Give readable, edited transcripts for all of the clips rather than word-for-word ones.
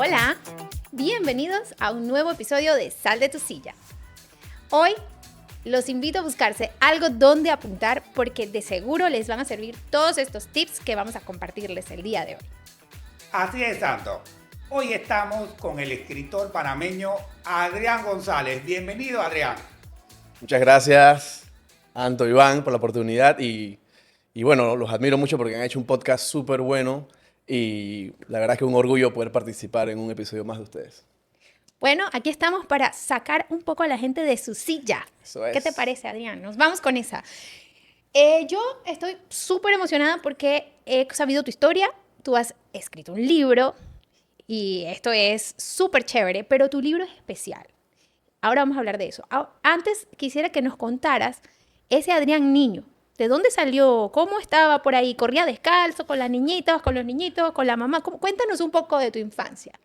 Hola, bienvenidos a un nuevo episodio de Sal de tu silla. Hoy los invito a buscarse algo donde apuntar porque de seguro les van a servir todos estos tips que vamos a compartirles el día de hoy. Así es, Santo. Hoy estamos con el escritor panameño Adrián González. Bienvenido, Adrián. Muchas gracias, Anto y Iván, por la oportunidad y bueno, los admiro mucho porque han hecho un podcast súper bueno y la verdad es que es un orgullo poder participar en un episodio más de ustedes. Bueno, aquí estamos para sacar un poco a la gente de su silla. Eso es. ¿Qué te parece, Adrián? Nos vamos con esa. Yo estoy súper emocionada porque he sabido tu historia. Tú has escrito un libro y esto es súper chévere, pero tu libro es especial. Ahora vamos a hablar de eso. Antes quisiera que nos contaras ese Adrián niño. ¿De dónde salió? ¿Cómo estaba por ahí? ¿Corría descalzo con las niñitas, con los niñitos, con la mamá? Cuéntanos un poco de tu infancia.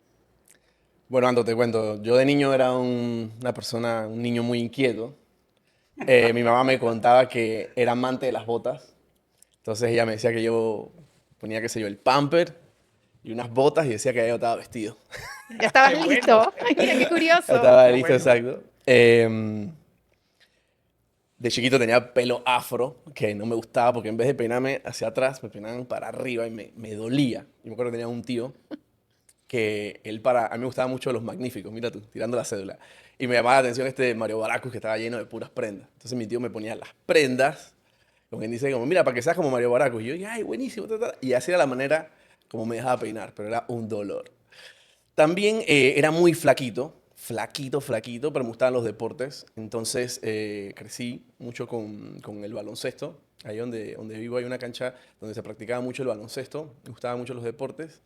Bueno, Anto, te cuento. Yo de niño era un niño muy inquieto. Mi mamá me contaba que era amante de las botas. Entonces ella me decía que yo ponía, qué sé yo, el pamper y unas botas y decía que ya yo estaba vestido. Ya estabas Qué listo. bueno. Ay, mira, qué curioso. Estaba Qué listo, bueno. exacto. De chiquito tenía pelo afro, que no me gustaba porque en vez de peinarme hacia atrás, me peinaban para arriba y me dolía. Y me acuerdo que tenía un tío que a mí me gustaban mucho los magníficos, mira tú, tirando la cédula. Y me llamaba la atención este Mario Baracus que estaba lleno de puras prendas. Entonces mi tío me ponía las prendas, como quien dice, como, mira, para que seas como Mario Baracus. Y yo dije, ay, buenísimo, ta, ta. Y así era la manera como me dejaba peinar, pero era un dolor. También era muy flaquito, pero me gustaban los deportes. Entonces crecí mucho con el baloncesto. Ahí donde vivo hay una cancha donde se practicaba mucho el baloncesto. Me gustaban mucho los deportes.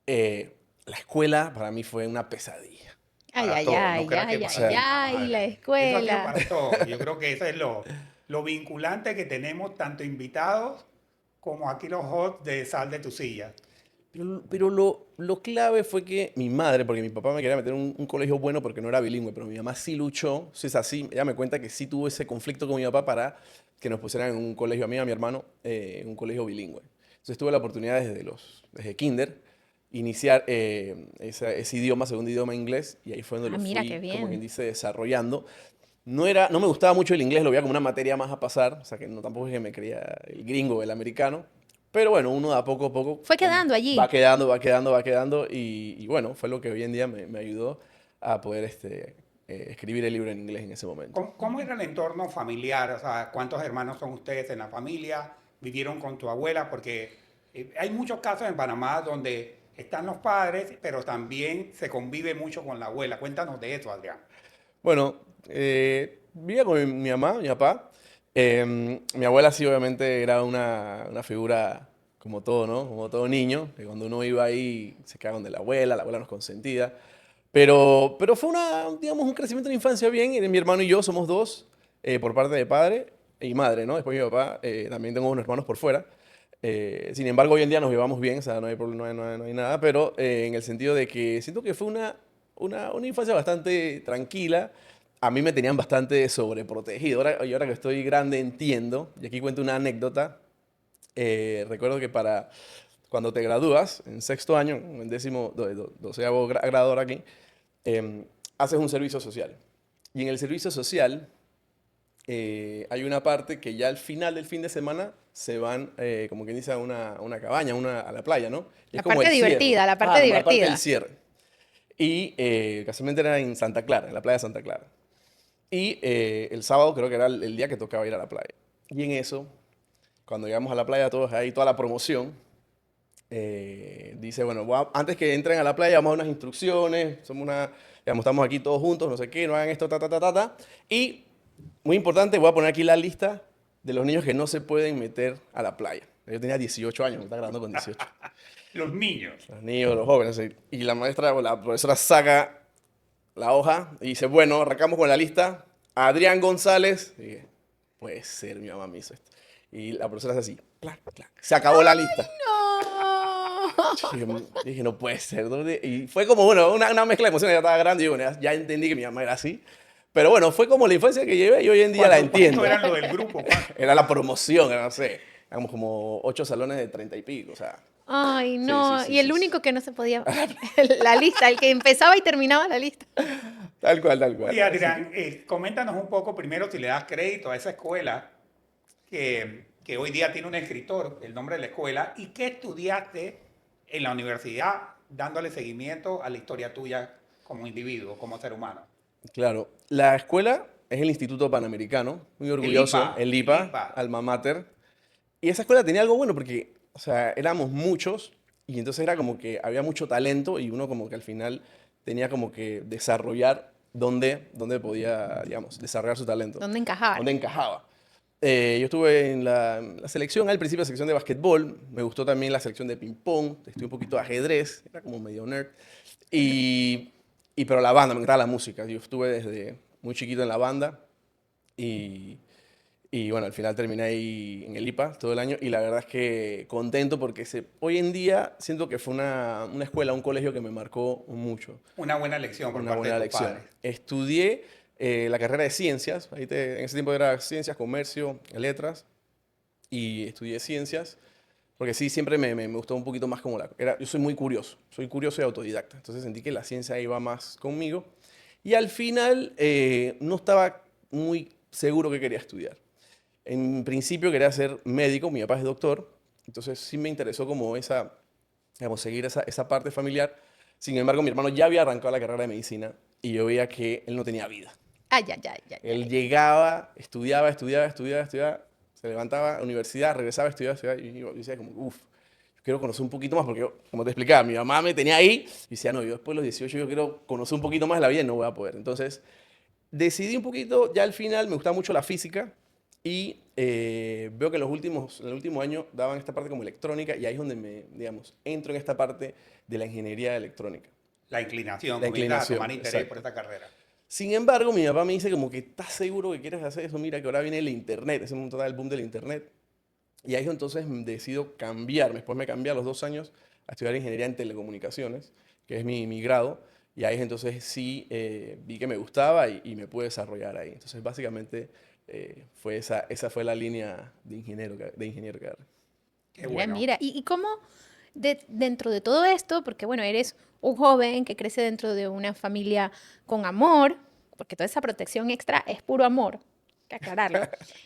La escuela para mí fue una pesadilla. Ay, Para ay, todos, no ay, creas que ay, O para ay, sea, ti, nada más, ay, la Adrián. Eso ha sido escuela. para todos. Yo creo que eso es lo vinculante que tenemos tanto invitados como aquí los hosts de Sal de tu silla. pero lo clave fue que mi madre, porque mi papá me quería meter en un colegio bueno porque no era bilingüe, pero mi mamá sí luchó. Entonces así, ella me cuenta que sí tuvo ese conflicto con mi papá para que nos pusieran en un colegio, a mí y a mi hermano, en un colegio bilingüe. Entonces tuve la oportunidad desde kinder, iniciar ese idioma, segundo idioma inglés, y ahí fue donde Ah, lo mira, qué fui, como quien bien. dice, desarrollando. No me gustaba mucho el inglés, lo veía como una materia más a pasar, o sea que no tampoco es que me creía el gringo o el americano, pero bueno, uno de a poco Fue quedando va allí. quedando y bueno, fue lo que hoy en día me ayudó a poder escribir el libro en inglés en ese momento. ¿Cómo era el entorno familiar? O sea, ¿cuántos hermanos son ustedes en la familia? ¿Vivieron con tu abuela? Porque hay muchos casos en Panamá donde están los padres, pero también se convive mucho con la abuela. Cuéntanos de eso, Adrián. Bueno, vivía con mi mamá, mi papá. Mi abuela sí, obviamente, era una figura como todo, ¿no? Como todo niño, que cuando uno iba ahí se quedaban de la abuela nos consentía. Pero fue digamos, un crecimiento de infancia bien. Mi hermano y yo somos dos, por parte de padre y madre, ¿no? Después mi papá, también tengo unos hermanos por fuera. Sin embargo, hoy en día nos llevamos bien, o sea, no hay, no hay nada, pero en el sentido de que siento que fue una infancia bastante tranquila. A mí me tenían bastante sobreprotegido. Ahora que estoy grande entiendo, y aquí cuento una anécdota. Recuerdo que cuando te gradúas, en sexto año, en doceavo grado ahora aquí, haces un servicio social. Y en el servicio social hay una parte que ya al final del fin de semana se van, como quien dice, a una cabaña, a la playa, ¿no? Y La es como parte el cierre. divertida, la parte Como la parte del divertida. cierre. Y casualmente era en Santa Clara, en la playa de Santa Clara. Y el sábado creo que era el día que tocaba ir a la playa. Y en eso, cuando llegamos a la playa, todos ahí, toda la promoción, dice, bueno, antes que entren a la playa, vamos a dar unas instrucciones, digamos, estamos aquí todos juntos, no sé qué, no hagan esto, ta, ta, ta, ta, ta. Y, muy importante, voy a poner aquí la lista de los niños que no se pueden meter a la playa. Yo tenía 18 años, me está grabando con 18. Los niños. Los niños, los jóvenes. Sí. Y la maestra o la profesora saca la hoja y dice, bueno, arrancamos con la lista. Adrián González. Y dije, puede ser, mi mamá me hizo esto. Y la profesora hace así, clac, clac. Se acabó la lista. No. Dije, no puede ser. ¿No? Y fue como, bueno, una mezcla de emociones. Ya estaba grande y bueno, ya entendí que mi mamá era así. Pero bueno, fue como la infancia que llevé y hoy en día la ¿Cuántos entiendo. eran los del grupo? ¿Cuántos? Era la promoción, era, no sé, éramos como 8 salones de 30 y pico, o sea. Ay, Sí, no. sí, sí, Y el sí, sí. único que no se podía. La lista, el que empezaba y terminaba la lista. Tal cual, tal cual. Oye, Así Adrián, coméntanos un poco primero si le das crédito a esa escuela que hoy día tiene un escritor, el nombre de la escuela, y qué estudiaste en la universidad dándole seguimiento a la historia tuya como individuo, como ser humano. claro, la escuela es el Instituto Panamericano, muy orgulloso, el El IPA, IPA. alma mater. Y esa escuela tenía algo bueno porque, o sea, éramos muchos y entonces era como que había mucho talento y uno como que al final tenía como que desarrollar dónde podía, digamos, desarrollar su talento, ¿Dónde encajar? dónde encajaba. Yo estuve en la selección, al principio la sección de básquetbol, me gustó también la sección de ping-pong, estuve un poquito de ajedrez, era como medio nerd. Y, pero la banda, me encantaba la música, yo estuve desde muy chiquito en la banda y, bueno, al final terminé ahí en el IPA todo el año y la verdad es que contento porque hoy en día siento que fue una escuela, un colegio que me marcó mucho, Una buena lección por una parte de buena tus lección. padres. Estudié la carrera de ciencias, en ese tiempo era ciencias, comercio, letras, y estudié ciencias porque sí, siempre me gustó un poquito más como yo soy curioso y autodidacta, entonces sentí que la ciencia iba más conmigo y al final no estaba muy seguro que quería estudiar. En principio quería ser médico, mi papá es doctor, entonces sí me interesó como digamos, seguir esa parte familiar. Sin embargo, mi hermano ya había arrancado la carrera de medicina y yo veía que él no tenía vida. Ay, ay, ay, ay, Él ay. llegaba, estudiaba, se levantaba a la universidad, regresaba, estudiaba, y yo decía como, uff, yo quiero conocer un poquito más, porque como te explicaba, mi mamá me tenía ahí, y decía, no, yo después de los 18 yo quiero conocer un poquito más de la vida y no voy a poder. Entonces, decidí un poquito, ya al final me gustaba mucho la física, y veo que en el último año daban esta parte como electrónica, y ahí es donde digamos, entro en esta parte de la ingeniería electrónica. La inclinación, La comienzas a inclinación, tomar interés por exacto. esta carrera. Sin embargo, mi papá me dice como que estás seguro que quieres hacer eso. Mira que ahora viene el internet, ese momento da el boom del internet. Y ahí entonces decido cambiarme. Después me cambié a los 2 años a estudiar ingeniería en telecomunicaciones, que es mi grado. Y ahí entonces sí vi que me gustaba y me pude desarrollar ahí. Entonces básicamente esa fue la línea de ingeniero que agarré. Qué Mira, bueno. mira. ¿Y cómo dentro de todo esto, porque bueno, eres un joven que crece dentro de una familia con amor, porque toda esa protección extra es puro amor, hay que aclararlo,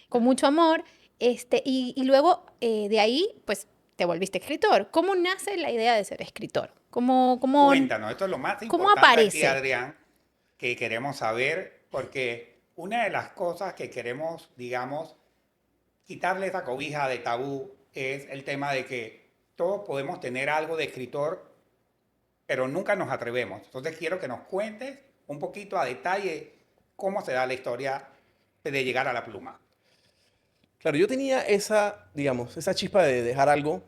con mucho amor, y luego de ahí, pues te volviste escritor. ¿Cómo nace la idea de ser escritor? Cuéntanos, esto es lo más ¿Cómo importante aquí, aparece? Adrián, que queremos saber, porque una de las cosas que queremos, digamos, quitarle esa cobija de tabú es el tema de que todos podemos tener algo de escritor, pero nunca nos atrevemos. Entonces quiero que nos cuentes un poquito a detalle cómo se da la historia de llegar a la pluma. Claro, yo tenía digamos, esa chispa de dejar algo,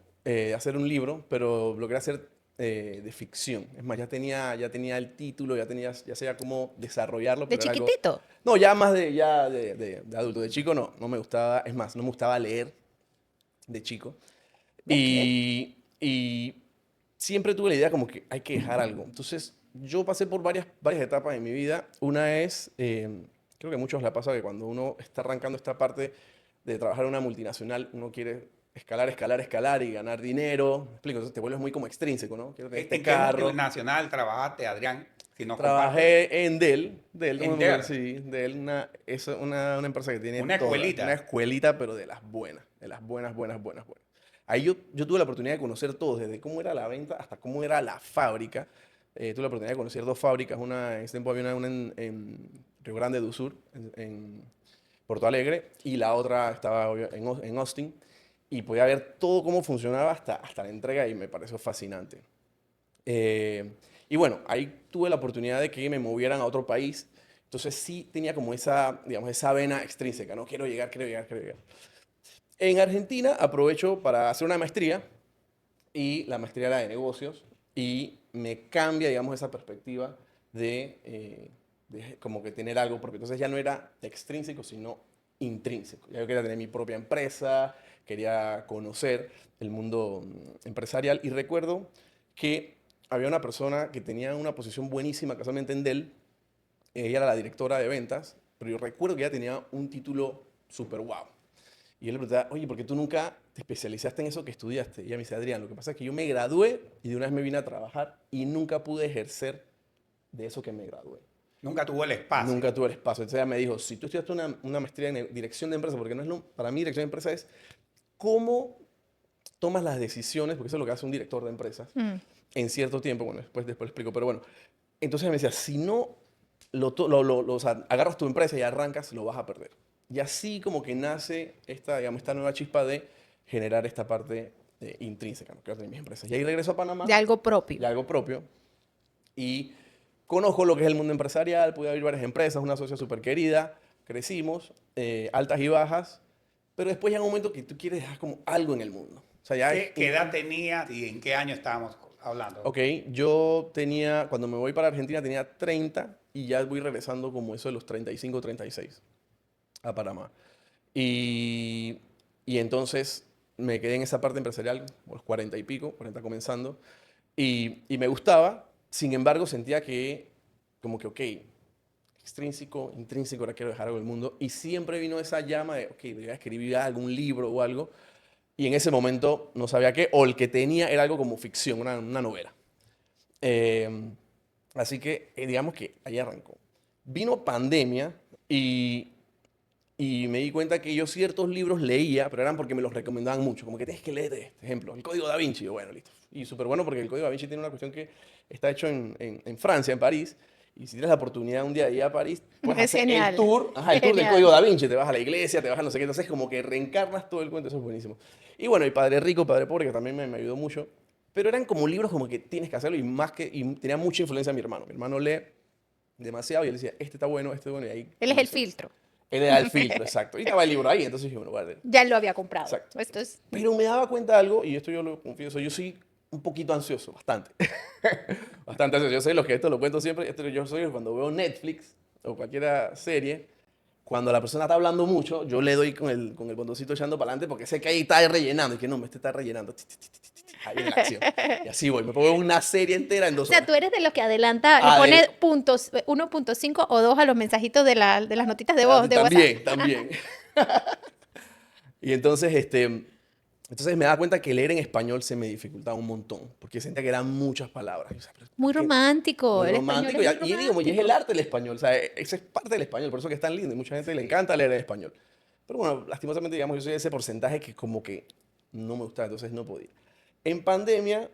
hacer un libro, pero lo quería hacer de ficción. Es más, ya tenía el título, ya sabía cómo desarrollarlo, ¿De pero era algo. chiquitito? No, ya más de adulto. De chico no me gustaba, es más, no me gustaba leer de chico. ¿Ves qué? Y siempre tuve la idea como que hay que dejar algo. Entonces, yo pasé por varias etapas en mi vida. Una es, creo que a muchos les pasa que cuando uno está arrancando esta parte de trabajar en una multinacional, uno quiere escalar, escalar, escalar y ganar dinero. ¿Me explico? Entonces te vuelves muy como extrínseco, ¿no? Quiero tener este ¿En qué carro. multinacional trabajaste, Adrián? Si nos compartes. Trabajé en Dell, En Dell, sí, Dell, es una empresa que tiene una una escuelita. escuelita, pero de las buenas, buenas, buenas, buenas. Ahí yo tuve la oportunidad de conocer todo, desde cómo era la venta hasta cómo era la fábrica. Tuve la oportunidad de conocer 2 fábricas, en ese tiempo había una en Río Grande do Sur, en Porto Alegre, y la otra estaba en Austin, y podía ver todo cómo funcionaba hasta la entrega y me pareció fascinante. Eh, y bueno, ahí tuve la oportunidad de que me movieran a otro país. Entonces sí tenía como digamos, esa vena extrínseca, ¿no? Quiero llegar, quiero llegar, quiero llegar. En Argentina aprovecho para hacer una maestría y la maestría era de negocios y me cambia, digamos, esa perspectiva de como que tener algo propio. Entonces ya no era extrínseco, sino intrínseco. Ya yo quería tener mi propia empresa, quería conocer el mundo empresarial y recuerdo que había una persona que tenía una posición buenísima, casualmente en Dell. Ella era la directora de ventas, pero yo recuerdo que ella tenía un título súper guau. Y yo le preguntaba, oye, ¿por qué tú nunca te especializaste en eso que estudiaste. Y ella me dice, Adrián, lo que pasa es que yo me gradué y de una vez me vine a trabajar y nunca pude ejercer de eso que me gradué. Nunca tuvo el espacio. Nunca tuve el espacio. Entonces ella me dijo, si tú estudiaste una maestría en dirección de empresas, porque no es para mí dirección de empresas es cómo tomas las decisiones, porque eso es lo que hace un director de empresas, en cierto tiempo, bueno, después lo explico, pero bueno. Entonces me decía, si no o sea, agarras tu empresa y arrancas, lo vas a perder. Y así como que nace esta nueva chispa de generar esta parte intrínseca, ¿no? Que de mis empresas. Y ahí regreso a Panamá. De algo propio. De algo propio. Y conozco lo que es el mundo empresarial, pude abrir varias empresas, una socia súper querida, crecimos, altas y bajas, pero después llega un momento que tú quieres dejar como algo en el mundo. O sea, ya ¿Qué edad tenías y en qué año estábamos hablando? Ok, yo tenía, cuando me voy para Argentina tenía 30 y ya voy regresando como eso de los 35, 36 a Panamá. Y, y entonces me quedé en esa parte empresarial, los 40 y pico, 40 comenzando, y me gustaba, sin embargo sentía que como que, ok, extrínseco, intrínseco, ahora quiero dejar algo del mundo, y siempre vino esa llama de, ok, debería escribir algún libro o algo, y en ese momento no sabía qué, o el que tenía era algo como ficción, una novela. Así que digamos que ahí arrancó. Vino pandemia y me di cuenta que yo ciertos libros leía, pero eran porque me los recomendaban mucho, como que tienes que leer este ejemplo, El Código Da Vinci. Yo, bueno, listo. Y súper bueno porque El Código Da Vinci tiene una cuestión que está hecho en Francia, en París, y si tienes la oportunidad un día de ir a París, puedes Es hacer genial. el tour, el tour del Genial. Código Da Vinci, te vas a la iglesia, te vas a no sé qué, entonces como que reencarnas todo el cuento, eso es buenísimo. Y bueno, y Padre Rico, Padre Pobre, que también me ayudó mucho, pero eran como libros como que tienes que hacerlo y tenía mucha influencia mi hermano. Mi hermano lee demasiado y él decía, este está bueno, y ahí... Él es el filtro. Él era el filtro, exacto. Y estaba el libro ahí, entonces dije, bueno, guarde. Ya lo había comprado. Exacto. Esto es... Pero me daba cuenta de algo, y esto yo lo confieso, yo soy un poquito ansioso, bastante. Bastante ansioso. Yo soy los que esto lo cuento siempre, yo soy cuando veo Netflix o cualquier serie, cuando la persona está hablando mucho, yo le doy con el botoncito echando para adelante porque sé que ahí está rellenando, y que no, este está rellenando. Ahí en la acción. Y así voy, me pongo una serie entera en 2 O sea, horas. tú eres de los que adelanta, le pone Adel- puntos 1.5 o 2 a los mensajitos de las notitas de voz de WhatsApp. También. Y entonces, entonces me daba cuenta que leer en español se me dificultaba un montón, porque sentía que eran muchas palabras. Yo, o sea, pero Muy ¿qué? romántico. Muy El español romántico. es muy Y digo, y es el romántico. arte del español, o sea, esa es parte del español, por eso que es tan lindo, y mucha gente le encanta leer en español. Pero bueno, lastimosamente, digamos, yo soy de ese porcentaje que como que no me gustaba, entonces no podía. En pandemia,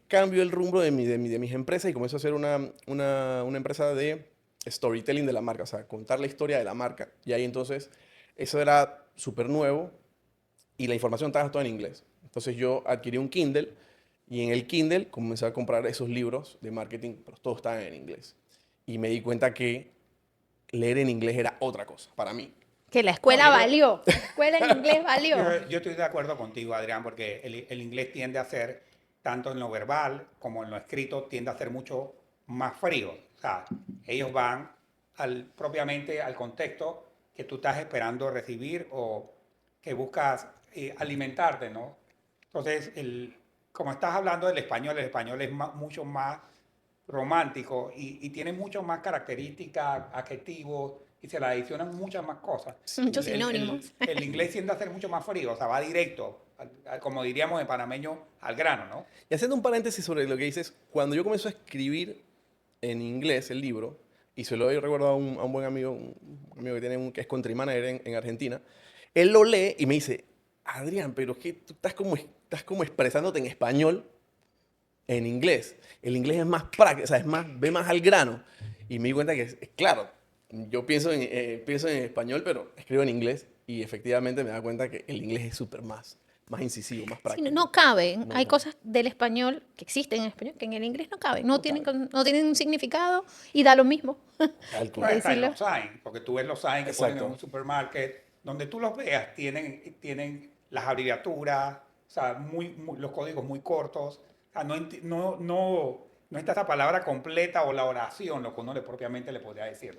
cambio el rumbo de mis empresas y comienzo a hacer una empresa de storytelling de la marca, o sea, contar la historia de la marca. Y ahí entonces, eso era súper nuevo y la información estaba toda en inglés. Entonces yo adquirí un Kindle y en el Kindle comencé a comprar esos libros de marketing, pero todos estaban en inglés. Y me di cuenta que leer en inglés era otra cosa para mí. Que la escuela No, yo- valió. La escuela en inglés valió. Yo estoy de acuerdo contigo, Adrián, porque el inglés tiende a ser, tanto en lo verbal como en lo escrito, tiende a ser mucho más frío. O sea, ellos van propiamente al contexto que tú estás esperando recibir o que buscas alimentarte, ¿no? Entonces, como estás hablando del español, el español es mucho más romántico y tiene mucho más características, adjetivos, y se le adicionan muchas más cosas. Muchos El sinónimos. el inglés tiende a ser mucho más frío, o sea, va directo, como diríamos en panameño, al grano, ¿no? Y haciendo un paréntesis sobre lo que dices, cuando yo comencé a escribir en inglés el libro, y se lo he recordado a un buen amigo, un amigo que tiene que es country manager en Argentina, él lo lee y me dice, Adrián, pero es que tú estás como expresándote en español en inglés. El inglés es más práctico, o sea, ve más al grano. Y me di cuenta que, claro, yo pienso en español, pero escribo en inglés y efectivamente me da cuenta que el inglés es súper más incisivo, más Sí, práctico. no caben. No Hay cabe. cosas del español que existen en español que en el inglés no caben. No, No tienen, caben. no tienen un significado y da lo mismo. Tal No, Por cual. está en decirlo. los signs, porque tú ves los signs que ponen en Exacto. un supermarket, donde tú los veas, tienen las abreviaturas, o sea, los códigos muy cortos. O sea, no está esa palabra completa o la oración, lo que uno propiamente le podría decir.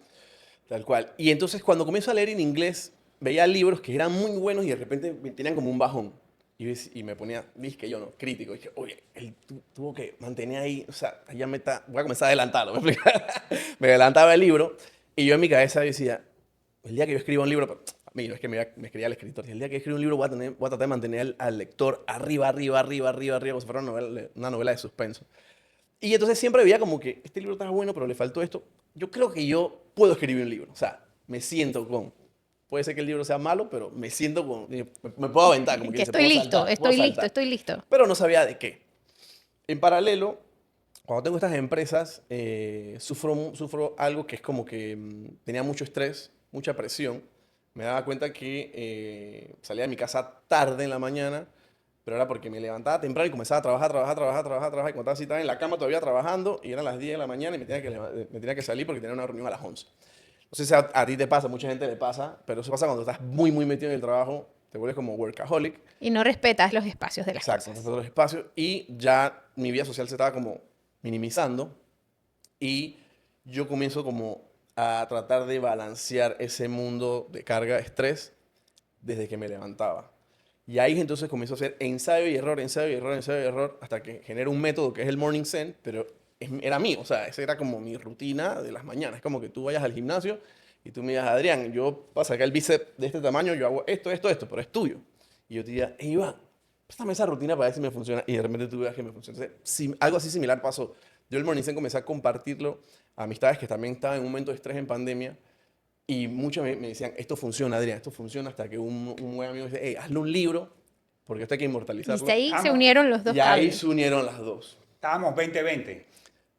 Tal cual. Y entonces cuando comienzo a leer en inglés, veía libros que eran muy buenos y de repente me tenían como un bajón. Y me ponía, dije yo no, crítico. Dije, oye, él tuvo que mantener ahí, o sea, voy a comenzar a adelantarlo. ¿Me explico? Me adelantaba el libro y yo en mi cabeza decía, el día que yo escriba un libro, pero mira, es que me quería el escritor. Y el día que escriba un libro voy a tratar de mantener al lector arriba, como si fuera una novela de suspenso. Y entonces siempre veía como que este libro está bueno, pero le faltó esto. Yo creo que yo puedo escribir un libro. O sea, me siento con... Puede ser que el libro sea malo, pero me siento con... Me puedo aventar. Como Que que se estoy puedo listo, saltar, puedo saltar. estoy listo. Pero no sabía de qué. En paralelo, cuando tengo estas empresas, sufro algo que es como que tenía mucho estrés, mucha presión. Me daba cuenta que salía de mi casa tarde en la mañana, pero era porque me levantaba temprano y comenzaba a trabajar. Y cuando estaba así, estaba en la cama todavía trabajando y eran las 10 de la mañana y me tenía que salir porque tenía una reunión a las 11. No sé si a ti te pasa, mucha gente le pasa, pero eso pasa cuando estás muy, muy metido en el trabajo, te vuelves como workaholic. Y no respetas los espacios de las Exacto, cosas. todos los espacios. Y ya mi vida social se estaba como minimizando y yo comienzo como a tratar de balancear ese mundo de carga, estrés, desde que me levantaba. Y ahí entonces comienzo a hacer ensayo y error, hasta que genero un método que es el Morning Zen, pero era mío, o sea, esa era como mi rutina de las mañanas. Es como que tú vayas al gimnasio y tú me digas, Adrián, yo para sacar el bíceps de este tamaño, yo hago esto, pero es tuyo. Y yo te diría, hey, Iván, préstame esa rutina para ver si me funciona. Y de repente tú veas que me funciona. Entonces, algo así similar pasó. Yo el Morning Zen comencé a compartirlo a amistades que también estaban en un momento de estrés en pandemia. Y muchos me decían, esto funciona, Adrián, esto funciona. Hasta que un buen amigo dice, hey, hazle un libro, porque esto hay que Y inmortalizarlo. ahí se Vamos. unieron los dos Y ahí cables. se unieron las dos. Estábamos 2020.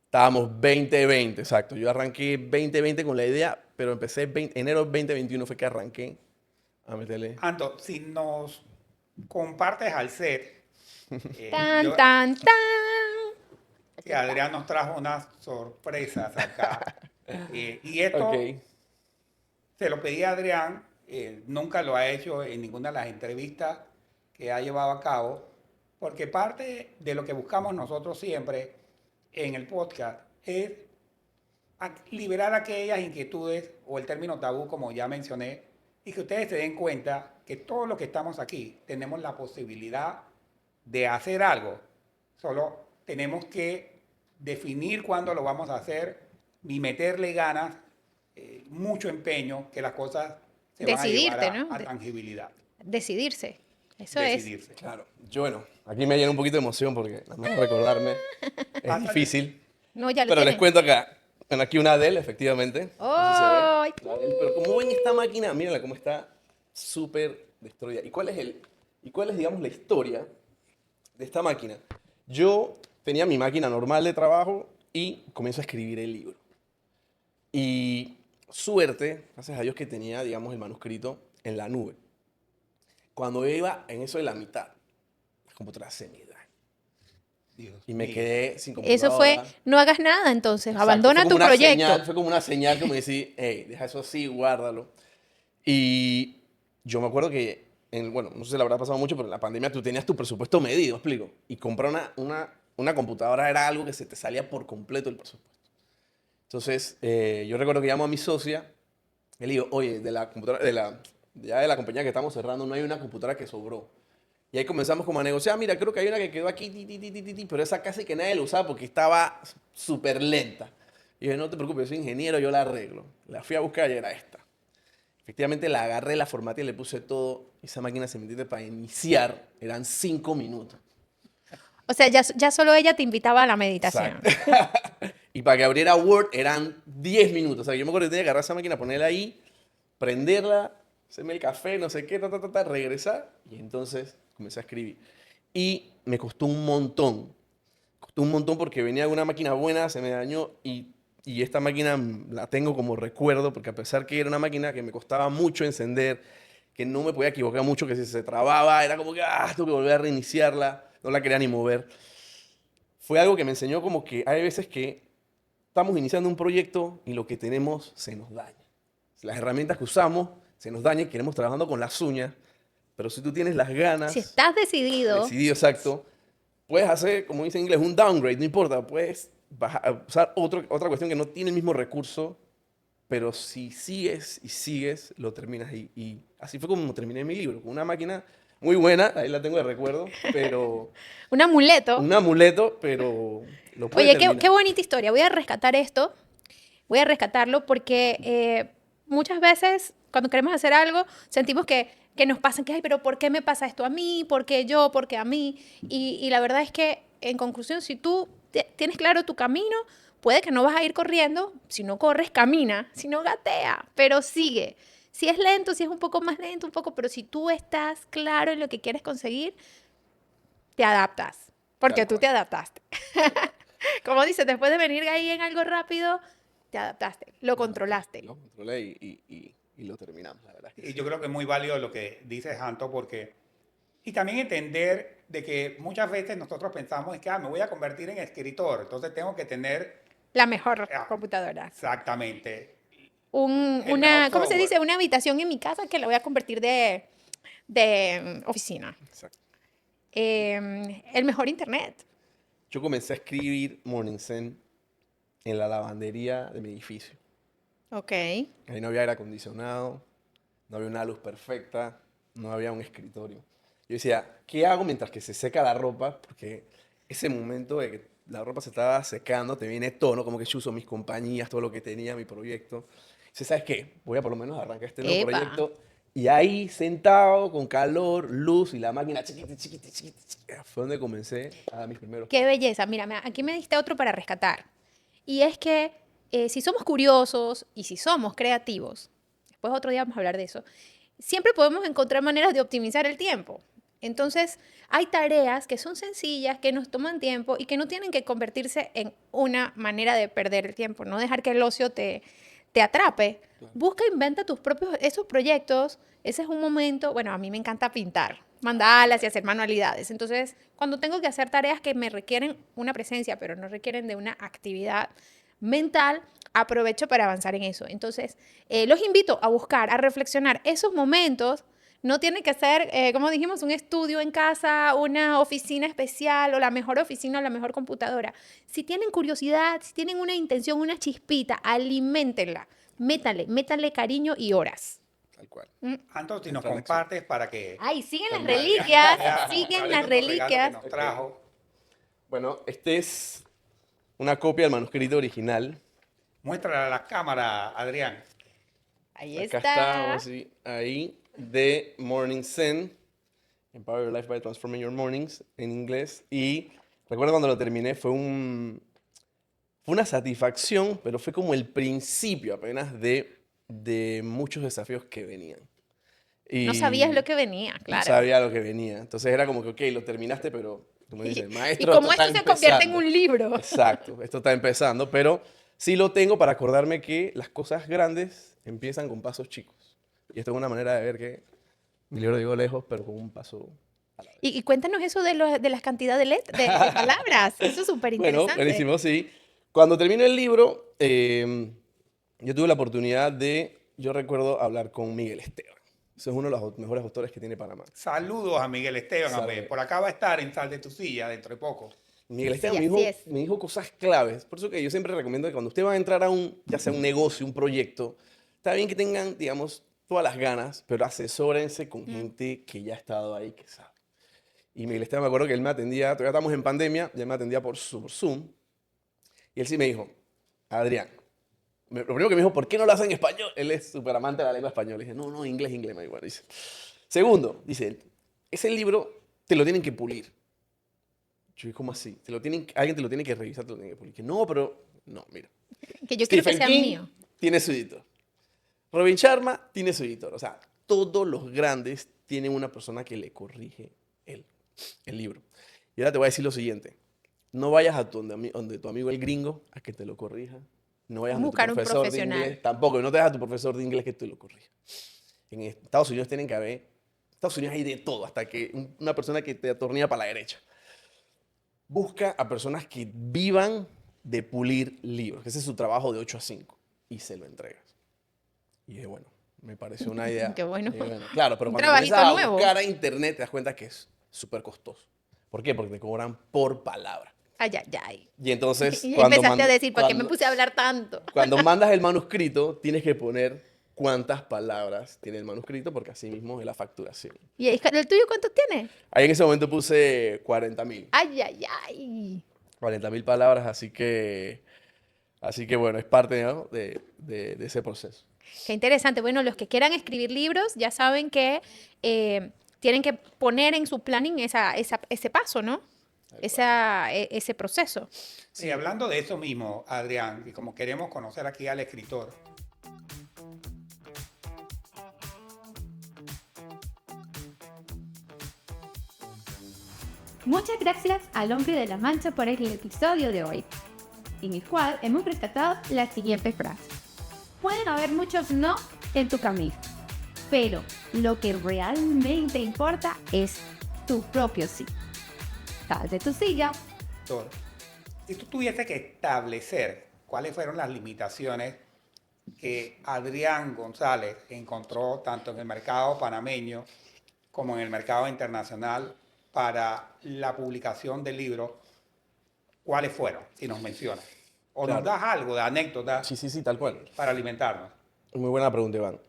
Estábamos 2020, exacto. Yo arranqué 2020 con la idea, pero empecé enero 2021 fue que arranqué a meterle. Anto, si nos compartes al set, Tan, yo- tan, tan. que Adrián nos trajo unas sorpresas acá. Y esto Ok. se lo pedí a Adrián, nunca lo ha hecho en ninguna de las entrevistas que ha llevado a cabo, porque parte de lo que buscamos nosotros siempre en el podcast es liberar aquellas inquietudes o el término tabú, como ya mencioné, y que ustedes se den cuenta que todos los que estamos aquí tenemos la posibilidad de hacer algo. Solo tenemos que definir cuándo lo vamos a hacer y meterle ganas, mucho empeño, que las cosas se van a llevar Decidirte, ¿no? a tangibilidad. Decidirse. Eso Decidirse. Claro. Yo, bueno, aquí me llena un poquito de emoción porque nada más recordarme es difícil. es. No, ya lo Pero les tienes. cuento acá. Bueno, aquí una Dell, efectivamente. No sé si se ve. ¡Ay! La Dell, pero como ven esta máquina, mírenla cómo está súper destruida. ¿Y cuál es, digamos, la historia de esta máquina? Yo tenía mi máquina normal de trabajo y comienzo a escribir el libro. Y suerte, gracias a Dios, que tenía, digamos, el manuscrito en la nube. Cuando iba en eso de la mitad, la computadora se me dañó. Dios Y me mío. quedé sin computadora. Eso fue, no hagas nada entonces, Exacto, abandona fue tu como una proyecto. señal, fue como una señal como decir, hey, deja eso así, guárdalo. Y yo me acuerdo que, bueno, no sé si le habrá pasado mucho, pero en la pandemia tú tenías tu presupuesto medido, explico. Y comprar una computadora era algo que se te salía por completo el presupuesto. Entonces, yo recuerdo que llamo a mi socia, y le digo, oye, de la computadora, ya de la compañía que estamos cerrando, no hay una computadora que sobró. Y ahí comenzamos como a negociar, mira, creo que hay una que quedó aquí, pero esa casi que nadie la usaba porque estaba súper lenta. Y dije, no te preocupes, yo soy ingeniero, yo la arreglo. La fui a buscar y era esta. Efectivamente la agarré, la formateé, le puse todo. Esa máquina se metió para iniciar, eran 5 minutos. O sea, ya solo ella te invitaba a la meditación. Exacto. Y para que abriera Word eran 10 minutos. O sea, yo me acuerdo que tenía que agarrar esa máquina, ponerla ahí, prenderla, hacerme el café, no sé qué, regresar. Y entonces comencé a escribir. Y me costó un montón. Costó un montón porque venía de una máquina buena, se me dañó y esta máquina la tengo como recuerdo porque a pesar que era una máquina que me costaba mucho encender, que no me podía equivocar mucho, que si se trababa era como que tengo que volver a reiniciarla, no la quería ni mover. Fue algo que me enseñó como que hay veces que estamos iniciando un proyecto y lo que tenemos se nos daña. Las herramientas que usamos se nos dañan, queremos trabajando con las uñas, pero si tú tienes las ganas, Si estás decidido, exacto, puedes hacer, como dice en inglés, un downgrade, no importa, puedes usar otra cuestión que no tiene el mismo recurso, pero si sigues y sigues, lo terminas. Y así fue como terminé mi libro, con una máquina muy buena, ahí la tengo de recuerdo, pero un amuleto. un amuleto, pero lo puedes Oye, terminar. qué bonita historia. Voy a rescatar esto. Voy a rescatarlo porque muchas veces cuando queremos hacer algo, sentimos que nos pasa, que, ay, pero ¿por qué me pasa esto a mí? ¿Por qué yo? ¿Por qué a mí? Y la verdad es que, en conclusión, si tú tienes claro tu camino, puede que no vas a ir corriendo. Si no corres, camina. Si no, gatea, pero sigue. Si es lento, si es un poco más lento, un poco, pero si tú estás claro en lo que quieres conseguir, te adaptas, porque Tal tú cual. te adaptaste. Como dices, después de venir ahí en algo rápido, te adaptaste, lo controlaste. Lo controlé y lo terminamos, la verdad es que Y sí. yo creo que es muy válido lo que dice Janto porque... Y también entender de que muchas veces nosotros pensamos es que me voy a convertir en escritor, entonces tengo que tener La mejor ah, computadora. exactamente el mejor ¿Cómo se software. dice? Una habitación en mi casa que la voy a convertir de oficina. Exacto. El mejor internet. Yo comencé a escribir Morning Zen en la lavandería de mi edificio. Ok. Ahí no había aire acondicionado, no había una luz perfecta, no había un escritorio. Yo decía, ¿qué hago mientras que se seca la ropa? Porque ese momento de que la ropa se estaba secando, te viene todo, ¿no? Como que yo uso mis compañías, todo lo que tenía, mi proyecto. Dice, ¿sabes qué? Voy a por lo menos arrancar este nuevo Epa. proyecto. Y ahí, sentado, con calor, luz y la máquina chiquita, chiquita, chiquita, chiquita, fue donde comencé a dar mis primeros Qué pasos. belleza. Mira, aquí me diste otro para rescatar. Y es que si somos curiosos y si somos creativos, después otro día vamos a hablar de eso, siempre podemos encontrar maneras de optimizar el tiempo. Entonces, hay tareas que son sencillas, que nos toman tiempo y que no tienen que convertirse en una manera de perder el tiempo, no dejar que el ocio te atrape. Claro. Busca, inventa tus propios, esos proyectos. Ese es un momento, bueno, a mí me encanta pintar, mandalas y hacer manualidades. Entonces, cuando tengo que hacer tareas que me requieren una presencia, pero no requieren de una actividad mental, aprovecho para avanzar en eso. Entonces, los invito a buscar, a reflexionar esos momentos. No tiene que ser, como dijimos, un estudio en casa, una oficina especial o la mejor oficina o la mejor computadora. Si tienen curiosidad, si tienen una intención, una chispita, aliméntenla. Métale cariño y horas. Tal cual. Janto, si nos Entrar en acción. compartes para que Ay, siguen las También. reliquias, veamos siguen cuál es las otro regalo que reliquias. nos trajo. Bueno, este es una copia del manuscrito original. Muéstrala a la cámara, Adrián. Ahí Acá está, está. vamos a decir, ahí, de Morning Zen, Empower Your Life by Transforming Your Mornings, en inglés. Y recuerdo cuando lo terminé, fue una satisfacción, pero fue como el principio apenas de muchos desafíos que venían. No sabías Y lo que venía, no claro. sabía lo que venía. Entonces era como que, ok, lo terminaste, pero, como dice, Y maestro, como esto está esto se convierte en empezando. un libro. Exacto, esto está empezando, pero sí lo tengo para acordarme que las cosas grandes empiezan con pasos chicos. Y esto es una manera de ver que mi libro llegó lejos, pero con un paso a la vez. Y cuéntanos eso de las cantidades de palabras. Eso es súper Bueno, interesante. buenísimo, sí. Cuando termine el libro, yo tuve la oportunidad yo recuerdo hablar con Miguel Esteban. Ese es uno de los mejores autores que tiene Panamá. Saludos a Miguel Esteban, Sabe. por acá va a estar en Sal de tu Silla dentro de poco. Miguel Sí, Esteban así es. me dijo cosas claves. Por eso que yo siempre recomiendo que cuando usted va a entrar a ya sea un negocio, un proyecto, está bien que tengan, digamos, todas las ganas, pero asesórense con gente que ya ha estado ahí, que sabe. Y Miguel Esteban, me acuerdo que él me atendía, todavía estamos en pandemia, ya me atendía por Zoom. Y él sí me dijo, Adrián, lo primero que me dijo, ¿por qué no lo hacen en español? Él es súper amante de la lengua española. Le dije, no, inglés, me igual. Dice. Segundo, dice él, ese libro te lo tienen que pulir. Yo, ¿cómo así? Alguien te lo tiene que revisar, te lo tiene que pulir. Que no, pero, no, mira. Que yo quiero que Stephen sea King mío. tiene su editor. Robin Sharma tiene su editor. O sea, todos los grandes tienen una persona que le corrige el libro. Y ahora te voy a decir lo siguiente. No vayas donde tu amigo el gringo a que te lo corrija. No vayas donde tu Buscar un profesor de profesional. inglés. Tampoco. No te vayas a tu profesor de inglés que te lo corrija. En Estados Unidos Estados Unidos hay de todo. Hasta que una persona que te atornilla para la derecha. Busca a personas que vivan de pulir libros. Que ese es su trabajo de 8 a 5. Y se lo entregas. Y dije, bueno, me pareció una idea. Qué bueno. Dije, bueno, claro, pero Un cuando trabajito comienzas a nuevo. buscar a internet te das cuenta que es súper costoso. ¿Por qué? Porque te cobran por palabra. Ay, ay, ay. Y entonces, Y empezaste a decir, ¿para qué me puse a hablar tanto? cuando mandas el manuscrito, tienes que poner cuántas palabras tiene el manuscrito, porque así mismo es la facturación. ¿Y el tuyo cuánto tiene? Ahí en ese momento puse 40.000. Ay, ay, ay. 40.000 palabras, así que Así que bueno, es parte, ¿no? de ese proceso. Qué interesante. Bueno, los que quieran escribir libros ya saben que tienen que poner en su planning ese paso, ¿no? Ese proceso. Sí, hablando de eso mismo, Adrián, y como queremos conocer aquí al escritor, Muchas gracias al Hombre de la Mancha por el episodio de hoy, en el cual hemos rescatado la siguiente frase. Pueden haber muchos no en tu camino, pero lo que realmente importa es tu propio sí. Sal de tu silla. escritor, si tú tuvieses que establecer cuáles fueron las limitaciones que Adrián González encontró tanto en el mercado panameño como en el mercado internacional para la publicación del libro, ¿cuáles fueron? Si nos mencionas. O nos Claro. das algo de anécdota Sí, sí, sí, tal cual. para alimentarnos. Muy buena pregunta, Iván.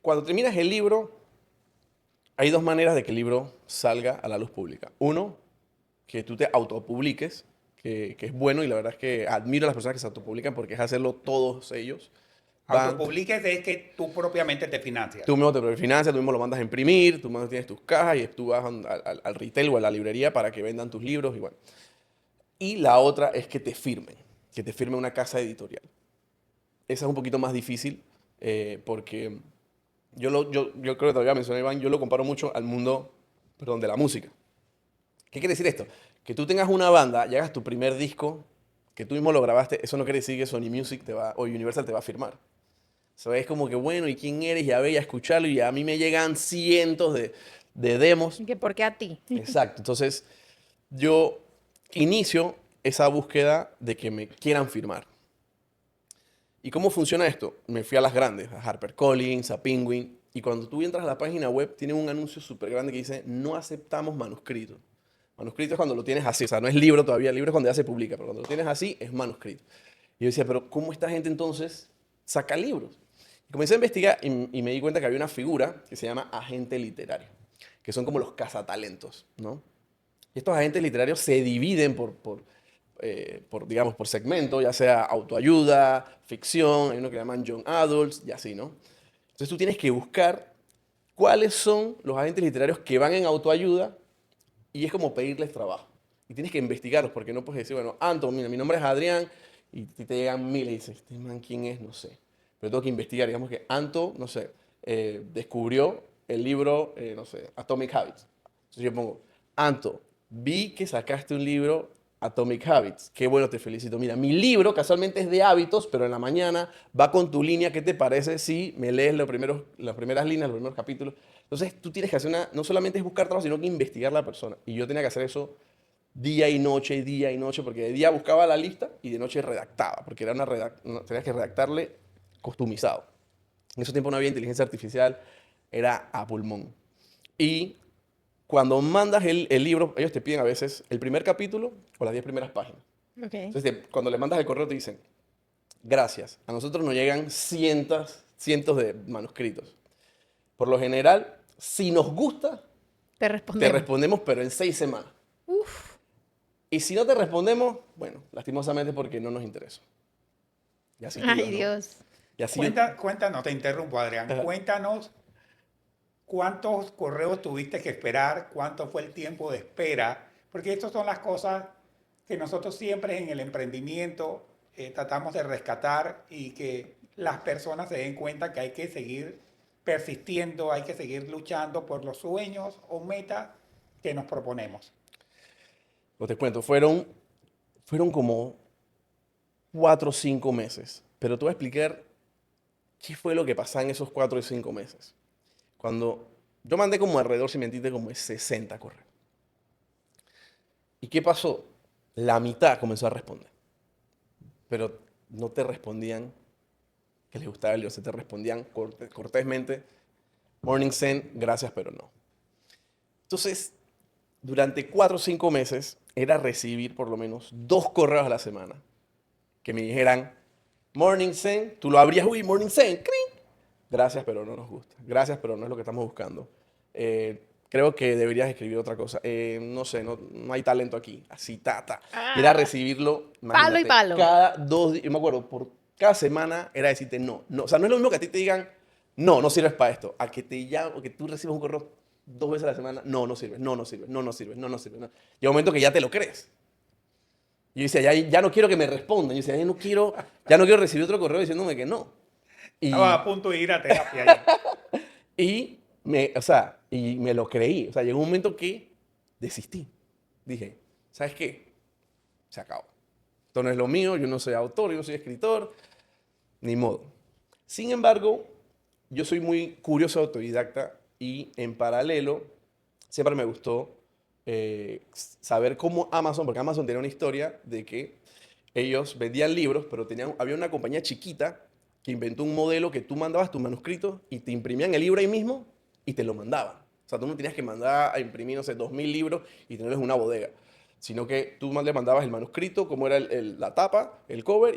Cuando terminas el libro, hay dos maneras de que el libro salga a la luz pública. Uno, que tú te autopubliques, que es bueno y la verdad es que admiro a las personas que se autopublican porque es hacerlo todos ellos. Van- Autopubliques es que tú propiamente te financias. Tú mismo te financias, tú mismo lo mandas a imprimir, tú mismo tienes tus cajas y tú vas al retail o a la librería para que vendan tus libros y bueno. Y la otra es que te firme una casa editorial. Esa es un poquito más difícil porque yo creo que todavía mencioné, Iván, yo lo comparo mucho al mundo, perdón, de la música. ¿Qué quiere decir esto? Que tú tengas una banda y hagas tu primer disco, que tú mismo lo grabaste, eso no quiere decir que Sony Music o Universal te va a firmar. Eso es como que, bueno, ¿y quién eres? Ya ve, a escucharlo y a mí me llegan cientos de demos. ¿Que ¿Por qué a ti? Exacto. Entonces, yo inicio esa búsqueda de que me quieran firmar. ¿Y cómo funciona esto? Me fui a las grandes, a HarperCollins, a Penguin, y cuando tú entras a la página web, tienen un anuncio súper grande que dice, no aceptamos manuscritos. Manuscrito es cuando lo tienes así, o sea, no es libro todavía, el libro es cuando ya se publica, pero cuando lo tienes así, es manuscrito. Y yo decía, pero ¿cómo esta gente entonces saca libros? Y comencé a investigar y me di cuenta que había una figura que se llama agente literario, que son como los cazatalentos, ¿no? Y estos agentes literarios se dividen digamos, por segmento, ya sea autoayuda, ficción, hay uno que llaman young adults y así, ¿no? Entonces tú tienes que buscar cuáles son los agentes literarios que van en autoayuda y es como pedirles trabajo. Y tienes que investigarlos porque no puedes decir, bueno, Anto, mira, mi nombre es Adrián y te llegan miles y dices, ¿este man quién es? No sé. Pero tengo que investigar, digamos que Anto, no sé, descubrió el libro, no sé, Atomic Habits. Entonces yo pongo, Anto, vi que sacaste un libro, Atomic Habits. Qué bueno, te felicito. Mira, mi libro casualmente es de hábitos, pero en la mañana va con tu línea. ¿Qué te parece si me lees las primeras líneas, los primeros capítulos? Entonces tú tienes que hacer no solamente es buscar trabajo, sino que investigar la persona. Y yo tenía que hacer eso día y noche, porque de día buscaba la lista y de noche redactaba, porque era tenías que redactarle customizado. En ese tiempo no había inteligencia artificial, era a pulmón. Y cuando mandas el libro, ellos te piden a veces el primer capítulo o las 10 primeras páginas. Ok. Entonces, cuando le mandas el correo te dicen, gracias, a nosotros nos llegan cientos de manuscritos. Por lo general, si nos gusta, Te te respondemos. respondemos, pero en 6 semanas. Y si no te respondemos, bueno, lastimosamente porque no nos interesa. Y así Ay, yo, ¿no? Dios. Y así Cuéntanos, te interrumpo, Adrián. Ajá. Cuéntanos cuántos correos tuviste que esperar, cuánto fue el tiempo de espera, porque estas son las cosas que nosotros siempre en el emprendimiento tratamos de rescatar y que las personas se den cuenta que hay que seguir persistiendo, hay que seguir luchando por los sueños o metas que nos proponemos. pues te cuento, fueron como 4 o 5 meses. Pero te voy a explicar qué fue lo que pasaba en esos 4 o 5 meses. Cuando yo mandé como alrededor, si mentirte, como 60 correos. ¿Y qué pasó? La mitad comenzó a responder. Pero no te respondían que les gustaba el libro, se te respondían cortésmente, Morning Zen, gracias, pero no. Entonces, durante 4 o 5 meses era recibir por lo menos 2 correos a la semana que me dijeran, Morning Zen, tú lo abrías, uy, Morning Zen, ¡cring! Gracias, pero no nos gusta. Gracias, pero no es lo que estamos buscando. creo que deberías escribir otra cosa. No sé, no hay talento aquí. Así, Y era recibirlo, Palo y imagínate, palo. cada 2 días, yo me acuerdo, por cada semana era decirte no, no. O sea, no es lo mismo que a ti te digan, no, no sirves para esto, a que te llamen, o que tú recibas un correo 2 veces a la semana, no, no sirves, no, no sirves, no, no sirves, no, no sirves. No. Llega un momento que ya te lo crees. Yo decía, ya no quiero que me respondan. Yo decía, ya no quiero recibir otro correo diciéndome que no. Estaba Y, a punto de ir a terapia ya. y me lo creí. O sea, llegó un momento que desistí. Dije, ¿sabes qué? Se acabó. Esto no es lo mío, yo no soy autor, yo no soy escritor, ni modo. Sin embargo, yo soy muy curioso autodidacta y en paralelo siempre me gustó saber cómo Amazon, porque Amazon tenía una historia de que ellos vendían libros, pero había una compañía chiquita que inventó un modelo que tú mandabas tu manuscrito y te imprimían el libro ahí mismo y te lo mandaban. O sea, tú no tenías que mandar a imprimir, no sé, 2000 libros y tenerlos en una bodega, sino que tú le mandabas el manuscrito, cómo era la tapa, el cover,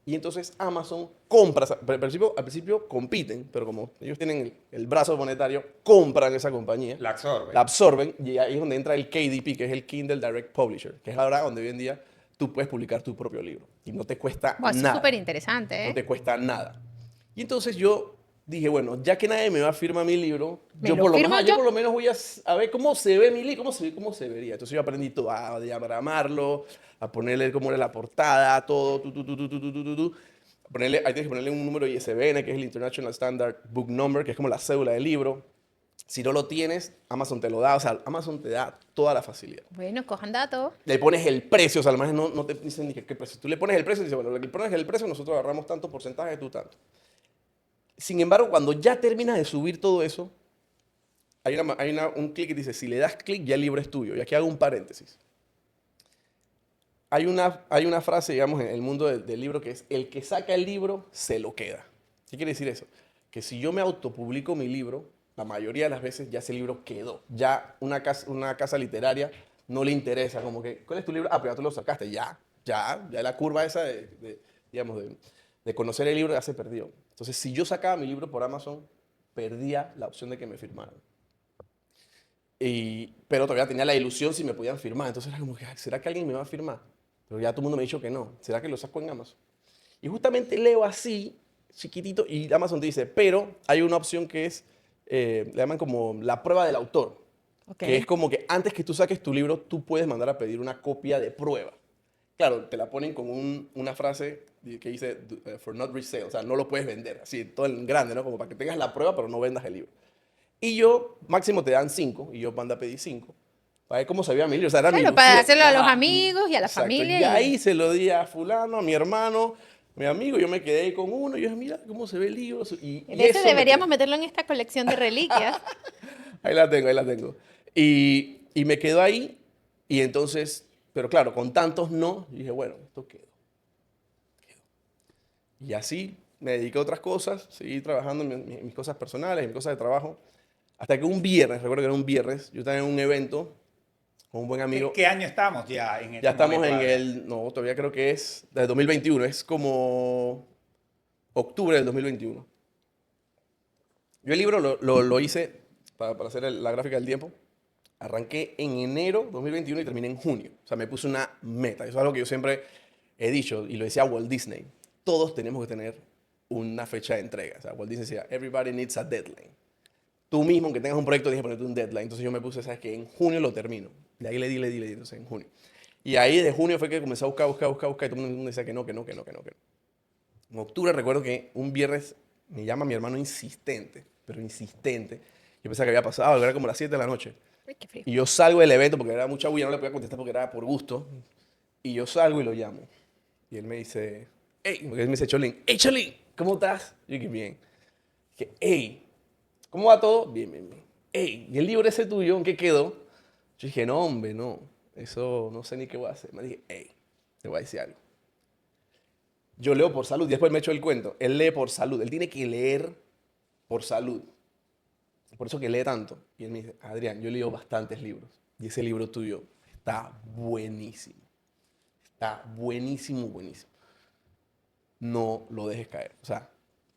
y entonces Amazon compra, al principio compiten, pero como ellos tienen el brazo monetario, compran esa compañía, La absorbe. la absorben y ahí es donde entra el KDP, que es el Kindle Direct Publisher, que es ahora donde hoy en día tú puedes publicar tu propio libro y no te cuesta Wow, eso es nada. súper interesante, No ¿eh? te cuesta nada. Y entonces yo dije, bueno, ya que nadie me va a firmar mi libro, ¿Me lo firmo yo yo? por lo menos voy a ver cómo se ve mi libro, cómo se vería. Entonces yo aprendí todo, a diagramarlo, a ponerle cómo era la portada, todo, ahí tienes que ponerle un número ISBN, que es el International Standard Book Number, que es como la cédula del libro. Si no lo tienes, Amazon te lo da, o sea, Amazon te da toda la facilidad. Bueno, cojan datos. Le pones el precio, o sea, además no te dicen ni qué precio. Tú le pones el precio y dices, bueno, le pones el precio, nosotros agarramos tanto porcentaje, tú tanto. Sin embargo, cuando ya terminas de subir todo eso, un clic que dice, si le das clic, ya el libro es tuyo. Y aquí hago un paréntesis. Hay una frase, digamos, en el mundo del libro que es, el que saca el libro, se lo queda. ¿Qué quiere decir eso? Que si yo me autopublico mi libro, la mayoría de las veces ya ese libro quedó. Ya una casa literaria no le interesa, como que, ¿cuál es tu libro? Ah, pero ya tú lo sacaste, ya la curva esa digamos, de conocer el libro ya se perdió. Entonces, si yo sacaba mi libro por Amazon, perdía la opción de que me firmaran. Pero todavía tenía la ilusión si me podían firmar. Entonces era como que, "Ay, ¿será que alguien me va a firmar? Pero ya todo el mundo me ha dicho que no. ¿Será que lo saco en Amazon? Y justamente leo así, chiquitito, y Amazon te dice, pero hay una opción que es, le llaman como la prueba del autor. Ok. Que es como que antes que tú saques tu libro, tú puedes mandar a pedir una copia de prueba. Claro, te la ponen con una frase que dice, for not resale, o sea, no lo puedes vender, así, todo en grande, ¿no? Como para que tengas la prueba, pero no vendas el libro. Y yo, máximo te dan 5, y yo mando a pedir 5, para ver cómo se veía mi libro, o sea, era mi Claro, ilusión. para hacerlo a los Ajá. amigos y a la Exacto. familia. Y ahí se lo di a fulano, a mi hermano, mi amigo, yo me quedé ahí con uno, y yo dije, mira cómo se ve el libro. Y De ese eso me deberíamos quedó. meterlo en esta colección de reliquias. Ahí la tengo, ahí la tengo. Y me quedó ahí, y entonces, pero claro, con tantos no, dije, bueno, esto quedó. Y así me dediqué a otras cosas, seguí trabajando en mis cosas personales, en mis cosas de trabajo, hasta que un viernes, recuerdo que era un viernes, yo estaba en un evento con un buen amigo. ¿Qué año estamos ya en Ya este estamos momento, en Adrián? no, todavía creo que es de 2021, es como octubre del 2021. Yo el libro lo hice para hacer la gráfica del tiempo. Arranqué en enero 2021 y terminé en junio. O sea, me puse una meta. Eso es algo que yo siempre he dicho y lo decía Walt Disney. Todos tenemos que tener una fecha de entrega. O sea, Walt Disney decía, everybody needs a deadline. Tú mismo, aunque tengas un proyecto, tienes que ponerte un deadline. Entonces yo me puse, ¿sabes qué? En junio lo termino. De ahí le di, entonces en junio. Y ahí de junio fue que comencé a buscar, y todo el mundo decía que no. En octubre recuerdo que un viernes me llama mi hermano insistente, pero insistente. Yo pensaba que había pasado, era como las 7 de la noche. Uy, qué frío. Y yo salgo del evento porque era mucha bulla, no le podía contestar porque era por gusto. Y yo salgo y lo llamo. Y él me dice, hey, porque él me dice, Cholín, hey, Cholín, ¿cómo estás? Yo dije, bien. Dije, hey, ¿cómo va todo? Bien, bien, bien. Hey, ¿y el libro ese tuyo en qué quedó? Yo dije, no, hombre, no. Eso no sé ni qué voy a hacer. Me dije, hey, te voy a decir algo. Yo leo por salud. Y después me echo el cuento. Él lee por salud. Él tiene que leer por salud. Por eso que lee tanto. Y él me dice, Adrián, yo he leído bastantes libros. Y ese libro tuyo está buenísimo. Está buenísimo, buenísimo. No lo dejes caer. O sea,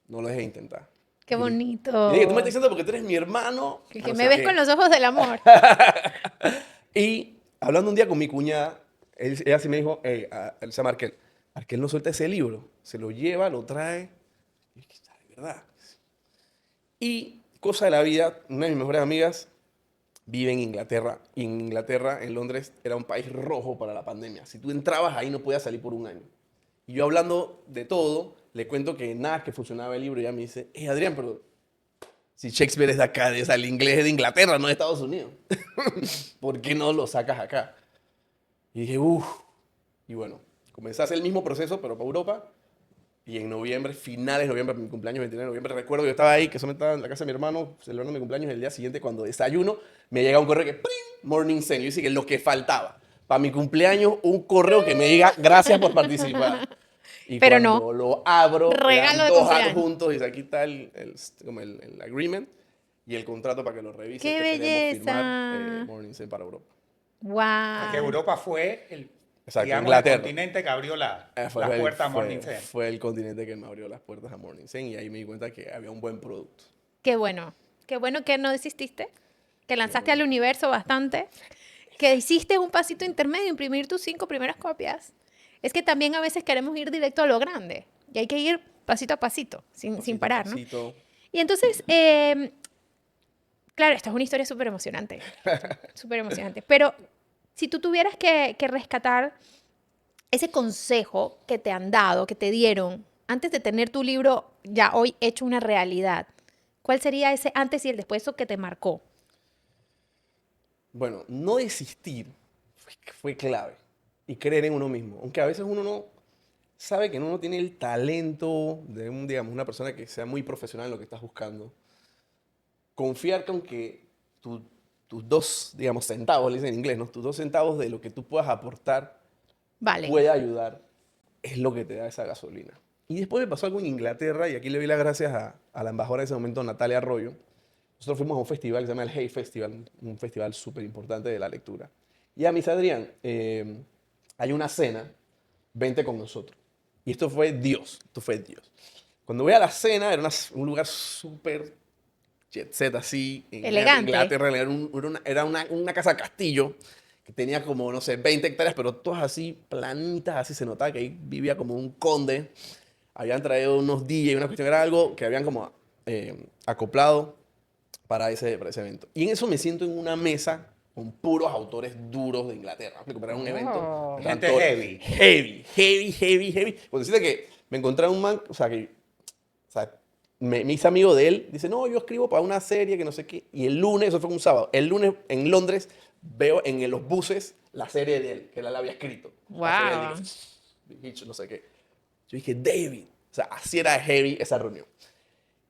no lo dejes intentar. Qué bonito. Y dije, tú me estás diciendo porque tú eres mi hermano. Que no me sé ves qué. con los ojos del amor. Y hablando un día con mi cuñada, ella sí me dijo, se llama Arkel, Arkel no suelta ese libro, se lo lleva, lo trae. Y dije, de verdad. Y cosa de la vida, una de mis mejores amigas vive en Inglaterra. Y en Inglaterra, en Londres, era un país rojo para la pandemia. Si tú entrabas ahí no podías salir por un año. Y yo hablando de todo, le cuento que nada, que funcionaba el libro. Y ella me dice, Adrián, pero si Shakespeare es de acá, el inglés es de Inglaterra, no de Estados Unidos. ¿Por qué no lo sacas acá? Y dije, uff. Y bueno, comencé a hacer el mismo proceso, pero para Europa. Y en noviembre, finales de noviembre, mi cumpleaños, 29 de noviembre, recuerdo que yo estaba ahí, que eso me estaba en la casa de mi hermano, celebrando mi cumpleaños. El día siguiente, cuando desayuno, me llega un correo que, ¡pring! Morning Send. Yo dije que lo que faltaba. Para mi cumpleaños, un correo que me diga, gracias por participar. Y Pero cuando no. lo abro, Regalo eran de dos cumpleaños. adjuntos. Y aquí está como el agreement y el contrato para que lo revise. ¡Qué que queremos firmar belleza! Morning Send para Europa. Porque Wow. Europa fue el, Exacto, digamos, el Inglaterra. continente que abrió las Fue puertas a Morning Send. fue el continente que me abrió las puertas a Morning Send y ahí me di cuenta que había un buen producto. Qué bueno. Qué bueno que no desististe. Que lanzaste al universo bastante. Que hiciste un pasito intermedio, imprimir tus 5 primeras copias. Es que también a veces queremos ir directo a lo grande. Y hay que ir pasito a pasito, sin parar, ¿no? Pasito. Y entonces, claro, esta es una historia súper emocionante. Súper emocionante. Pero si tú tuvieras que rescatar ese consejo que te han dado, que te dieron, antes de tener tu libro ya hoy hecho una realidad, ¿cuál sería ese antes y el después, eso que te marcó? Bueno, no desistir fue clave y creer en uno mismo. Aunque a veces uno no sabe que uno no tiene el talento de digamos, una persona que sea muy profesional en lo que estás buscando. Confiar con que tus 2, digamos, centavos, le dicen en inglés, ¿no? Tus 2 centavos de lo que tú puedas aportar Vale. puede ayudar, es lo que te da esa gasolina. Y después me pasó algo en Inglaterra, y aquí le doy las gracias a la embajadora de ese momento, Natalia Arroyo. Nosotros fuimos a un festival que se llama el Hay Festival, un festival súper importante de la lectura. Y a mis Adrián, hay una cena, vente con nosotros. Y esto fue Dios. Cuando voy a la cena, era un lugar súper jet set, así. En Elegante. Inglaterra, era una casa castillo que tenía como, no sé, 20 hectáreas, pero todas así, planitas, así se notaba que ahí vivía como un conde. Habían traído unos DJ, una cuestión, era algo que habían como acoplado para ese evento. Y en eso me siento en una mesa con puros autores duros de Inglaterra. Pero era un evento. Oh. estaban Gente todos- heavy. Heavy. Cuando dice que me encontré un man, o sea, me hice amigo de él. Dice, no, yo escribo para una serie que no sé qué. Y el lunes, eso fue un sábado, el lunes en Londres veo en los buses la serie de él, que él la había escrito. La serie Wow. de Hitch, no sé qué. Yo dije, David. O sea, así era heavy esa reunión.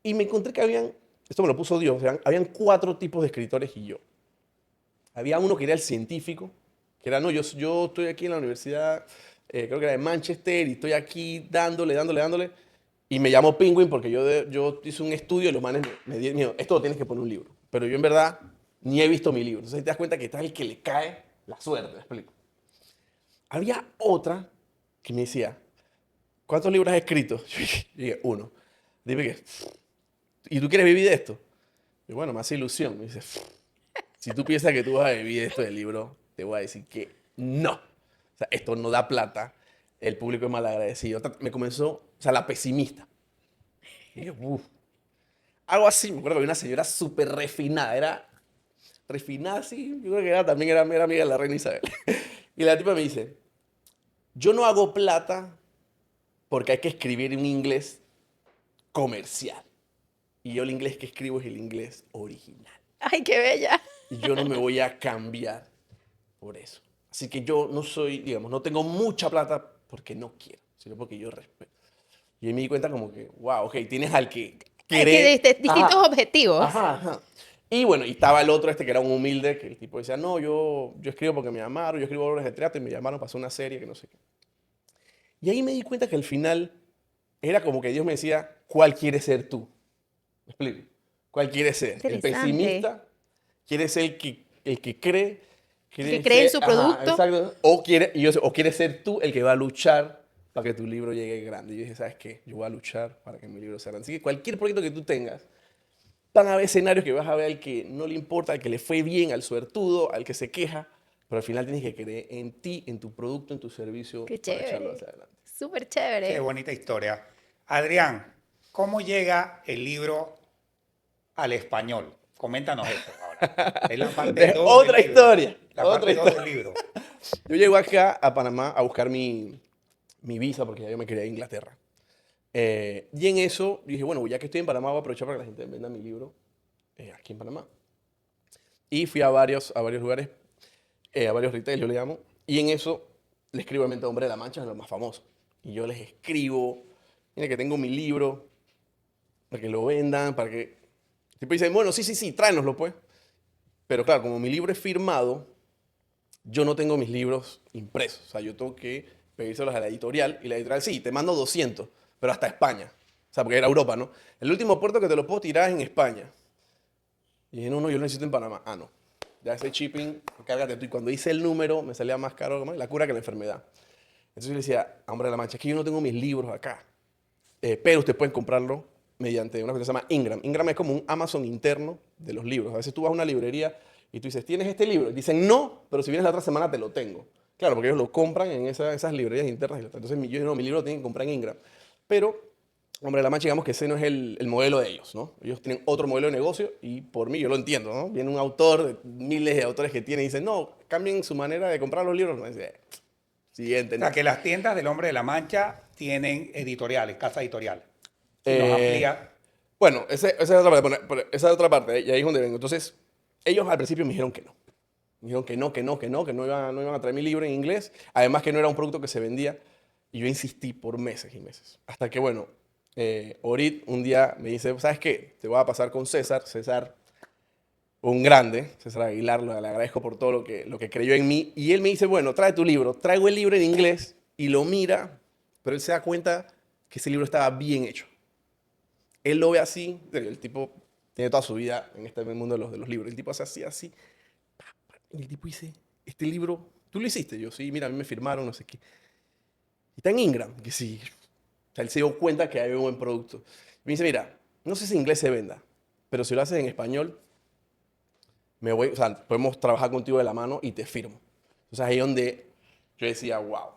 Y me encontré que esto me lo puso Dios, habían 4 tipos de escritores y yo. Había uno que era el científico, que era, no, yo estoy aquí en la universidad, creo que era de Manchester, y estoy aquí dándole. Y me llamó Penguin porque yo hice un estudio y los manes me dijeron, esto lo tienes que poner en un libro. Pero yo en verdad ni he visto mi libro. Entonces ahí te das cuenta que está el que le cae la suerte, ¿me explico? Había otra que me decía, ¿cuántos libros has escrito? Yo dije, 1. Dime qué. ¿Y tú quieres vivir de esto? Y bueno, me hace ilusión. Me dice, si tú piensas que tú vas a vivir de esto del libro, te voy a decir que no. O sea, esto no da plata. El público es malagradecido. Me comenzó, o sea, la pesimista. Y yo, uff. Algo así, me acuerdo que había una señora súper refinada. Era refinada, sí. Yo creo que también era amiga de la reina Isabel. Y la tipa me dice, yo no hago plata porque hay que escribir en un inglés comercial. Y yo el inglés que escribo es el inglés original. Ay, qué bella. Y yo no me voy a cambiar por eso. Así que yo no soy, digamos, no tengo mucha plata porque no quiero, sino porque yo respeto. Y ahí me di cuenta como que, wow, ok, tienes al que cree... Distintos Ajá, objetivos. ajá. Y bueno, y estaba el otro que era un humilde, que el tipo decía, no, yo escribo porque me llamaron, yo escribo obras de teatro y me llamaron para hacer una serie que no sé qué. Y ahí me di cuenta que al final era como que Dios me decía, ¿cuál quieres ser tú? ¿Me explico? ¿Cuál quieres ser? ¿El Interesante. pesimista? ¿Quieres ser el que cree? El que cree en su producto. Exacto. O quieres ser tú el que va a luchar para que tu libro llegue grande. Y yo dije, ¿sabes qué? Yo voy a luchar para que mi libro sea grande. Así que cualquier proyecto que tú tengas, van a haber escenarios que vas a ver al que no le importa, al que le fue bien, al suertudo, al que se queja, pero al final tienes que creer en ti, en tu producto, en tu servicio Qué para echarlo chévere. hacia adelante. Súper Qué chévere. bonita historia. Adrián, ¿cómo llega el libro al español? Coméntanos eso ahora. Es la parte Es 2 otra del libro. historia, La otra parte 2 historia. del libro. Yo llego acá a Panamá a buscar mi visa porque ya yo me quería ir a Inglaterra. Y en eso dije, bueno, ya que estoy en Panamá, voy a aprovechar para que la gente venda mi libro aquí en Panamá. Y fui a varios lugares, a varios retail, yo le llamo. Y en eso le escribo a Mente Hombre de la Mancha, es lo más famoso. Y yo les escribo, mira que tengo mi libro, para que lo vendan, para que... Tipo dicen, bueno, sí, tráenoslo pues. Pero claro, como mi libro es firmado, yo no tengo mis libros impresos. O sea, yo tengo que pedírselos a la editorial y la editorial, sí, te mando 200, pero hasta España. O sea, porque era Europa, ¿no? El último puerto que te lo puedo tirar es en España. Y dije, no, yo lo necesito en Panamá. Ah, no. Ya ese shipping, cárgate tú. Y cuando hice el número, me salía más caro la cura que la enfermedad. Entonces yo le decía, hombre de la Mancha, es que yo no tengo mis libros acá. Pero ustedes pueden comprarlo mediante una cosa que se llama Ingram. Ingram es como un Amazon interno de los libros. A veces tú vas a una librería y tú dices, ¿tienes este libro? Y dicen, no, pero si vienes la otra semana te lo tengo. Claro, porque ellos lo compran en esas librerías internas. Entonces yo no, mi libro lo tienen que comprar en Ingram. Pero, hombre, la Mancha, digamos que ese no es el modelo de ellos, ¿no? Ellos tienen otro modelo de negocio y por mí yo lo entiendo, ¿no? Viene un autor, de miles de autores que tiene y dicen, no, cambien su manera de comprar los libros. No, dice, siguiente. O sea, que las tiendas del Hombre de la Mancha tienen editoriales, casa editorial. Si nos amplía. Bueno, esa es otra parte. Esa es otra parte, y ahí es donde vengo. Entonces, ellos al principio me dijeron que no. Me dijeron que no iban a traer mi libro en inglés. Además que no era un producto que se vendía. Y yo insistí por meses y meses. Hasta que, bueno, Orit un día me dice, ¿sabes qué? Te voy a pasar con César. César, un grande. César Aguilar, le agradezco por todo lo que creyó en mí. Y él me dice, bueno, trae tu libro. Traigo el libro en inglés y lo mira, pero él se da cuenta que ese libro estaba bien hecho. Él lo ve así, el tipo tiene toda su vida en este mundo de los libros. El tipo hace así. Y el tipo dice, este libro, ¿tú lo hiciste? Yo, sí, mira, a mí me firmaron, no sé qué. Y está en Ingram, que sí. O sea, él se dio cuenta que había un buen producto. Y me dice, mira, no sé si en inglés se venda, pero si lo haces en español, o sea, podemos trabajar contigo de la mano y te firmo. Entonces ahí es donde yo decía, wow.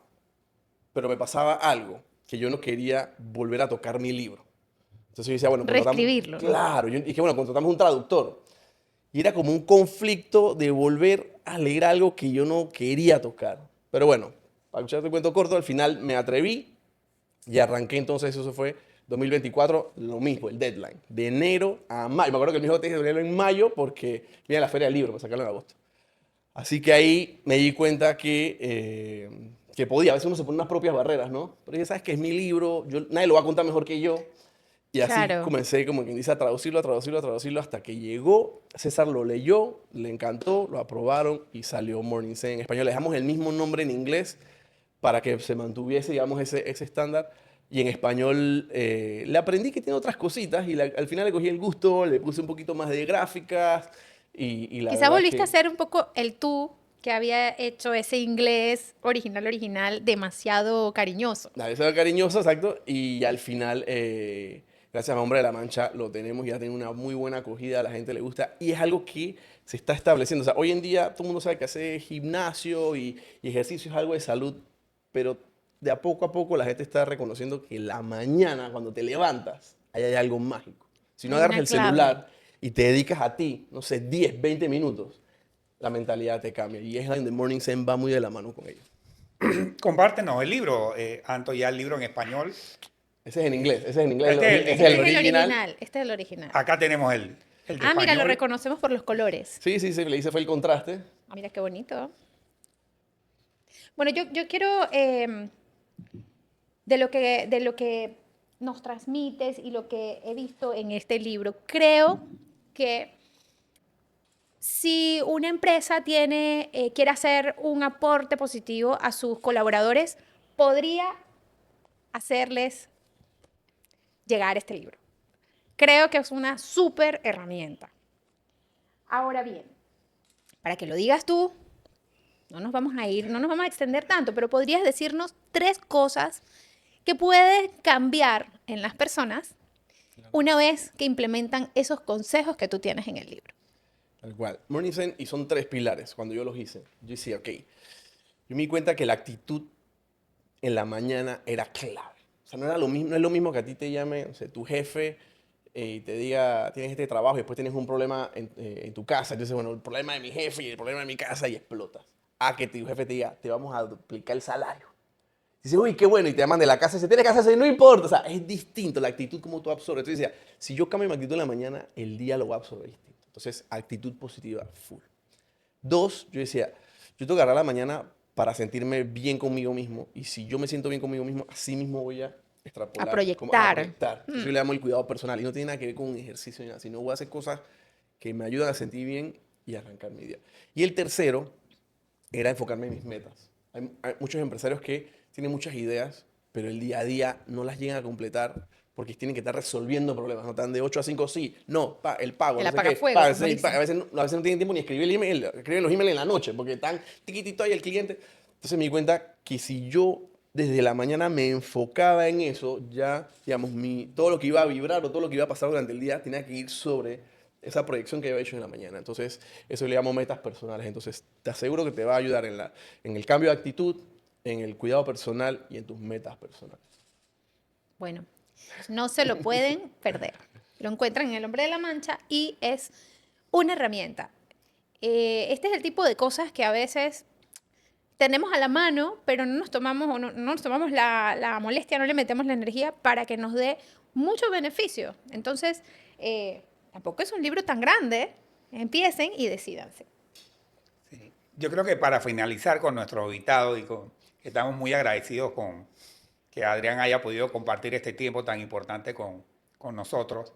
Pero me pasaba algo, que yo no quería volver a tocar mi libro. Entonces yo decía, bueno, Reescribirlo, ¿no? Claro, yo dije, bueno, contratamos un traductor. Y era como un conflicto de volver a leer algo que yo no quería tocar. Pero bueno, para echarte el cuento corto, al final me atreví y arranqué entonces, eso fue 2024, lo mismo, el deadline. De enero a mayo. Me acuerdo que el mismo te dije en mayo porque viene la feria del libro para sacarlo en agosto. Así que ahí me di cuenta que podía. A veces uno se pone unas propias barreras, ¿no? Pero ya sabes que es mi libro, nadie lo va a contar mejor que yo. Y así Claro. comencé, como quien dice, a traducirlo, hasta que llegó. César lo leyó, le encantó, lo aprobaron y salió Morning Sen en español. Le dejamos el mismo nombre en inglés para que se mantuviese, digamos, ese estándar. Y en español le aprendí que tiene otras cositas y al final le cogí el gusto, le puse un poquito más de gráficas y la Quizá verdad volviste que... a ser un poco el tú que había hecho ese inglés original, demasiado cariñoso. La vez cariñoso, exacto. Y al final, gracias a Hombre de la Mancha, lo tenemos, ya tiene una muy buena acogida, a la gente le gusta. Y es algo que se está estableciendo. O sea, hoy en día todo el mundo sabe que hacer gimnasio y ejercicio es algo de salud, pero de a poco la gente está reconociendo que la mañana, cuando te levantas, ahí hay algo mágico. Si no Hay agarras una el clave. celular y te dedicas a ti, no sé, 10, 20 minutos, la mentalidad te cambia. Y es donde Morning Zen va muy de la mano con ellos. Compártenos el libro, Anto, ya el libro en español. Ese es en inglés, ese es en inglés. Este es el ese es Este el es el original. original. Este es el original. Acá tenemos el de Ah, mira, lo español. reconocemos por los colores. Sí, le hice fue el contraste. Ah, mira qué bonito. Bueno, yo quiero, de lo que nos transmites y lo que he visto en este libro, creo que si una empresa quiere hacer un aporte positivo a sus colaboradores, podría hacerles llegar este libro. Creo que es una súper herramienta. Ahora bien, para que lo digas tú, no nos vamos a extender tanto, pero podrías decirnos 3 cosas que puede cambiar en las personas una vez que implementan esos consejos que tú tienes en el libro. Tal cual. Morning Zen, y son 3 pilares. Cuando yo los hice, yo decía, ok, yo me di cuenta que la actitud en la mañana era clave. O sea, no era lo mismo, no es lo mismo que a ti te llame, o sea, tu jefe y te diga, tienes este trabajo y después tienes un problema en tu casa. Entonces, bueno, el problema de mi jefe y el problema de mi casa y explotas. A que tu jefe te diga, te vamos a duplicar el salario. Dices, uy, qué bueno, y te llaman de la casa y se tiene que hacerse, no importa. O sea, es distinto la actitud como tú absorbes. Entonces decía, si yo cambio mi actitud en la mañana, el día lo va a absorber distinto. Entonces, actitud positiva, full. 2, yo decía, yo tengo que agarrar la mañana para sentirme bien conmigo mismo. Y si yo me siento bien conmigo mismo, así mismo voy a extrapolar. A proyectar. Entonces, yo le llamo el cuidado personal. Y no tiene nada que ver con un ejercicio ni nada, sino voy a hacer cosas que me ayudan a sentir bien y a arrancar mi día. Y el tercero era enfocarme en mis metas. Hay muchos empresarios que tienen muchas ideas, pero el día a día no las llegan a completar porque tienen que estar resolviendo problemas. No están de 8 a 5, sí, no, el pago. El no sé qué, apagafuegos, paga, como sí, dicen. a veces no tienen tiempo ni escribir el email, escriben los emails en la noche porque están tiquitito ahí el cliente. Entonces me di cuenta que si yo desde la mañana me enfocaba en eso, ya, digamos, todo lo que iba a vibrar o todo lo que iba a pasar durante el día tenía que ir sobre esa proyección que había hecho en la mañana. Entonces, eso le llamo metas personales. Entonces, te aseguro que te va a ayudar en el cambio de actitud, en el cuidado personal y en tus metas personales. Bueno, no se lo pueden perder. Lo encuentran en El Hombre de la Mancha y es una herramienta. Este es el tipo de cosas que a veces tenemos a la mano, pero no nos tomamos, o no nos tomamos la molestia, no le metemos la energía para que nos dé mucho beneficio. Entonces, tampoco es un libro tan grande. Empiecen y decídanse. Sí. Yo creo que para finalizar con nuestro invitado estamos muy agradecidos con que Adrián haya podido compartir este tiempo tan importante con nosotros.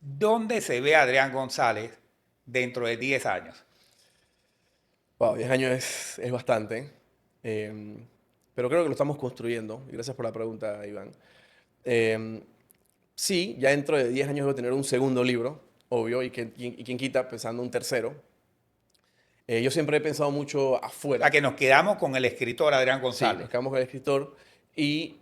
¿Dónde se ve Adrián González dentro de 10 años? Wow, 10 años es bastante, pero creo que lo estamos construyendo. Y gracias por la pregunta, Iván. Sí, ya dentro de 10 años voy a tener un segundo libro, obvio, y quién quita pensando un tercero. Yo siempre he pensado mucho O afuera. sea, que nos quedamos con el escritor Adrián Sí, González. nos quedamos con el escritor y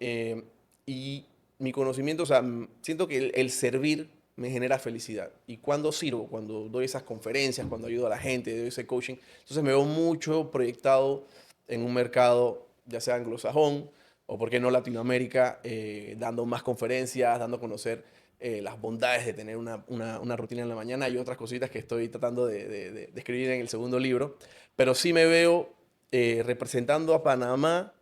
mi conocimiento, o sea, siento que el servir me genera felicidad. Y cuando sirvo, cuando doy esas conferencias, cuando ayudo a la gente, doy ese coaching, entonces me veo mucho proyectado en un mercado, ya sea anglosajón o, por qué no, Latinoamérica, dando más conferencias, dando a conocer las bondades de tener una rutina en la mañana y otras cositas que estoy tratando de escribir en el segundo libro. Pero sí me veo representando a Panamá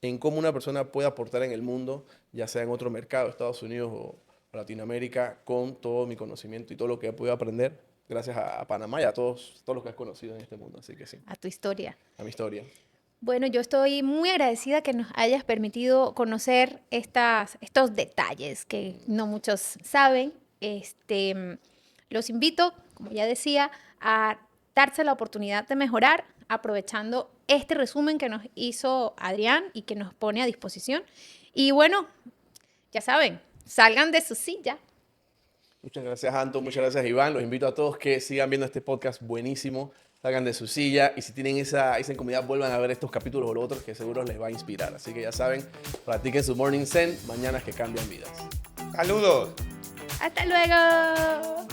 en cómo una persona puede aportar en el mundo, ya sea en otro mercado, Estados Unidos o Latinoamérica, con todo mi conocimiento y todo lo que he podido aprender gracias a Panamá y a todos los que has conocido en este mundo. Así que sí, A tu historia. a mi historia. Bueno, yo estoy muy agradecida que nos hayas permitido conocer estos detalles que no muchos saben. Los invito, como ya decía, a darse la oportunidad de mejorar aprovechando este resumen que nos hizo Adrián y que nos pone a disposición. Y bueno, ya saben, salgan de su silla. Muchas gracias, Anto. Muchas gracias, Iván. Los invito a todos que sigan viendo este podcast buenísimo. Salgan de su silla y si tienen esa incomodidad, vuelvan a ver estos capítulos o los otros que seguro les va a inspirar. Así que ya saben, practiquen su Morning Zen, mañanas que cambian vidas. Saludos. ¡Hasta luego!